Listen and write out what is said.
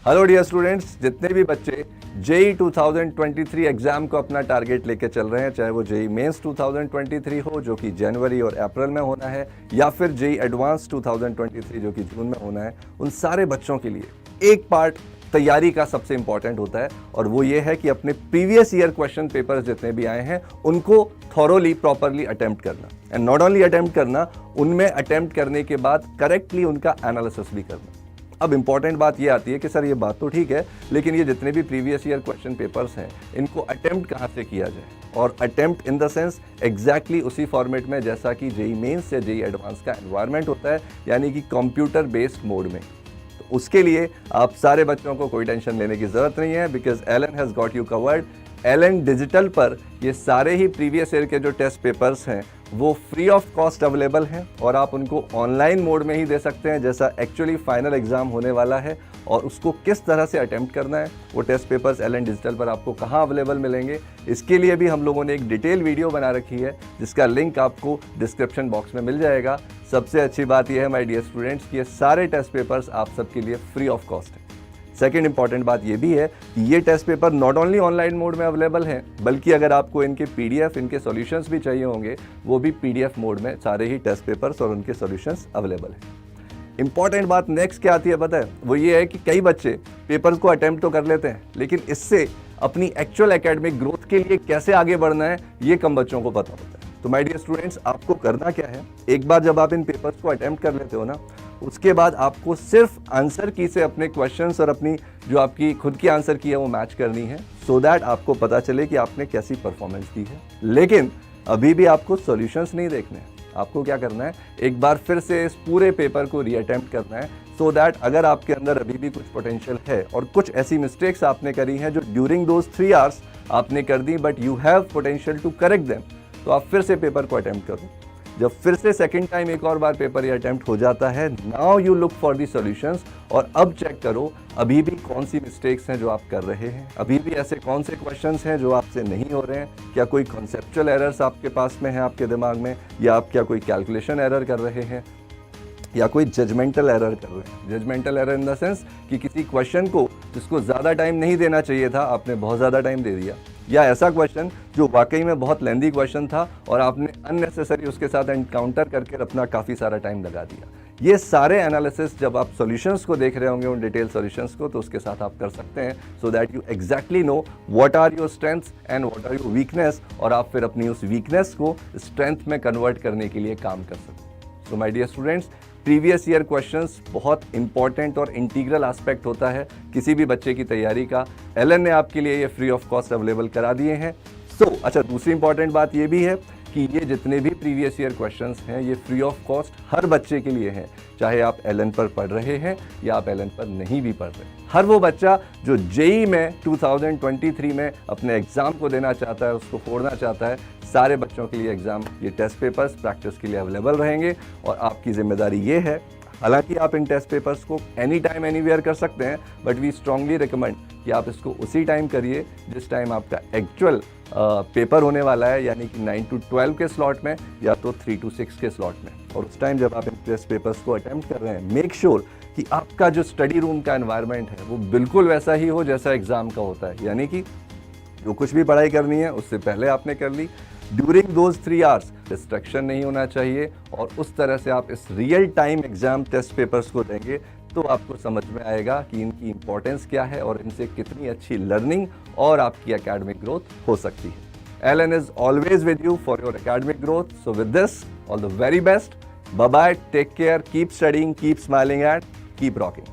Hello dear students, जितने भी बच्चे जेई 2023 एग्जाम को अपना टारगेट लेके चल रहे हैं, चाहे वो जेई मेंस 2023 हो जो कि जनवरी और अप्रैल में होना है, या फिर जेई एडवांस 2023 जो कि जून में होना है, उन सारे बच्चों के लिए एक पार्ट तैयारी का सबसे इंपॉर्टेंट होता है और वो ये है कि अपने प्रीवियस ईयर क्वेश्चन पेपर्स जितने भी आए हैं उनको थॉरोली प्रॉपरली अटेम्प्ट करना, एंड नॉट ओनली अटेम्प्ट करना, उनमें अटेम्प्ट करने के बाद करेक्टली उनका एनालिसिस भी करना। अब इंपॉर्टेंट बात ये आती है कि सर ये बात तो ठीक है, लेकिन ये जितने भी प्रीवियस ईयर क्वेश्चन पेपर्स हैं इनको अटेम्प्ट कहाँ से किया जाए, और attempt in the sense exactly उसी फॉर्मेट में जैसा कि जेई मेंस या जेई एडवांस का एनवायरनमेंट होता है, यानी कि कंप्यूटर बेस्ड मोड में। तो उसके लिए आप सारे बच्चों को कोई टेंशन लेने की ज़रूरत नहीं है, because Allen has got you covered. Allen digital पर ये सारे ही प्रीवियस ईयर के जो टेस्ट पेपर्स हैं वो फ्री ऑफ कॉस्ट अवेलेबल हैं और आप उनको ऑनलाइन मोड में ही दे सकते हैं, जैसा एक्चुअली फाइनल एग्जाम होने वाला है। और उसको किस तरह से अटेम्प्ट करना है, वो टेस्ट पेपर्स एलन डिजिटल पर आपको कहाँ अवेलेबल मिलेंगे, इसके लिए भी हम लोगों ने एक डिटेल वीडियो बना रखी है जिसका लिंक आपको डिस्क्रिप्शन बॉक्स में मिल जाएगा। सबसे अच्छी बात यह है माय डियर स्टूडेंट्स कि ये सारे टेस्ट पेपर्स आप सबके लिए फ्री ऑफ कॉस्ट है। सेकेंड इंपॉर्टेंट बात ये भी है कि ये test paper not only online mode में अवेलेबल हैं, बल्कि अगर आपको इनके पीडीएफ, इनके सॉल्यूशंस भी चाहिए होंगे, वो भी पीडीएफ मोड में सारे ही टेस्ट पेपर्स और उनके सॉल्यूशंस अवेलेबल हैं। इंपॉर्टेंट बात नेक्स्ट क्या आती है पता है, वो ये है कि कई बच्चे पेपर्स को अटेम्प्ट तो कर लेते हैं, लेकिन इससे अपनी एक्चुअल एकेडमिक ग्रोथ के लिए कैसे आगे बढ़ना है ये कम बच्चों को पता होता है। तो माय डियर स्टूडेंट्स, आपको करना क्या है, एक बार जब आप इन पेपर्स को अटेम्प्ट कर लेते हो ना, उसके बाद आपको सिर्फ आंसर की से अपने क्वेश्चंस और अपनी जो आपकी खुद की आंसर की है वो मैच करनी है, सो दैट आपको पता चले कि आपने कैसी परफॉर्मेंस दी है। लेकिन अभी भी आपको सॉल्यूशंस नहीं देखने हैं, आपको क्या करना है, एक बार फिर से इस पूरे पेपर को रीअटेम्प्ट करना है, सो दैट अगर आपके अंदर अभी भी कुछ पोटेंशियल है और कुछ ऐसी मिस्टेक्स आपने करी हैं जो ड्यूरिंग दोज 3 आवर्स आपने कर दी, but you have potential to correct them, तो आप फिर से पेपर को अटेम्प्ट करो। जब फिर से सेकंड टाइम एक और बार पेपर ये अटेम्प्ट हो जाता है, now you look for the solutions, और अब चेक करो अभी भी कौन सी मिस्टेक्स हैं जो आप कर रहे हैं, अभी भी ऐसे कौन से क्वेश्चंस हैं जो आपसे नहीं हो रहे हैं, क्या कोई कॉन्सेप्चुअल एरर्स आपके पास में है आपके दिमाग में, या आप क्या कोई कैलकुलेशन एरर कर रहे हैं, या कोई जजमेंटल एरर कर रहे हैं। Judgmental error in the sense कि किसी क्वेश्चन को जिसको ज़्यादा टाइम नहीं देना चाहिए था आपने बहुत ज़्यादा टाइम दे दिया, या ऐसा क्वेश्चन जो वाकई में बहुत लेंदी क्वेश्चन था और आपने अननेसेसरी उसके साथ एनकाउंटर करके अपना काफ़ी सारा टाइम लगा दिया। ये सारे एनालिसिस जब आप सॉल्यूशंस को देख रहे होंगे, उन डिटेल सॉल्यूशंस को, तो उसके साथ आप कर सकते हैं, so that you exactly know what are your strengths and what are your weakness, और आप फिर अपनी उस वीकनेस को स्ट्रेंथ में कन्वर्ट करने के लिए काम कर सकते हैं। So my dear students, previous year questions बहुत इंपॉर्टेंट और इंटीग्रल एस्पेक्ट होता है किसी भी बच्चे की तैयारी का। एलन ने आपके लिए ये फ्री ऑफ कॉस्ट अवेलेबल करा दिए हैं। अच्छा, दूसरी इंपॉर्टेंट बात ये भी है कि ये जितने भी प्रीवियस ईयर क्वेश्चंस हैं ये फ्री ऑफ कॉस्ट हर बच्चे के लिए हैं, चाहे आप एलन पर पढ़ रहे हैं या आप एलन पर नहीं भी पढ़ रहे हैं। हर वो बच्चा जो जेई में 2023 में अपने एग्ज़ाम को देना चाहता है, उसको फोड़ना चाहता है, सारे बच्चों के लिए एग्ज़ाम ये टेस्ट पेपर्स प्रैक्टिस के लिए अवेलेबल रहेंगे। और आपकी जिम्मेदारी ये है, हालांकि आप इन टेस्ट पेपर्स को एनी टाइम एनीवेयर कर सकते हैं, बट वी स्ट्रांगली रिकमेंड कि आप इसको उसी टाइम करिए जिस टाइम आपका एक्चुअल पेपर होने वाला है, यानी कि 9 to 12 के स्लॉट में या तो 3 to 6 के स्लॉट में। और उस टाइम जब आप इन टेस्ट पेपर्स को अटेम्प्ट कर रहे हैं, मेक श्योर कि आपका जो स्टडी रूम का एनवायरनमेंट है वो बिल्कुल वैसा ही हो जैसा एग्ज़ाम का होता है, यानी कि जो कुछ भी पढ़ाई करनी है उससे पहले आपने कर ली, ड्यूरिंग दोज 3 आवर्स डिस्ट्रैक्शन नहीं होना चाहिए, और उस तरह से आप इस real time exam test papers को देंगे तो आपको समझ में आएगा कि इनकी इंपॉर्टेंस क्या है और इनसे कितनी अच्छी लर्निंग और आपकी एकेडमिक ग्रोथ हो सकती है। Allen is always with you for your academic growth. So with this, all the very best, bye bye, take care, keep studying, keep smiling and keep rocking.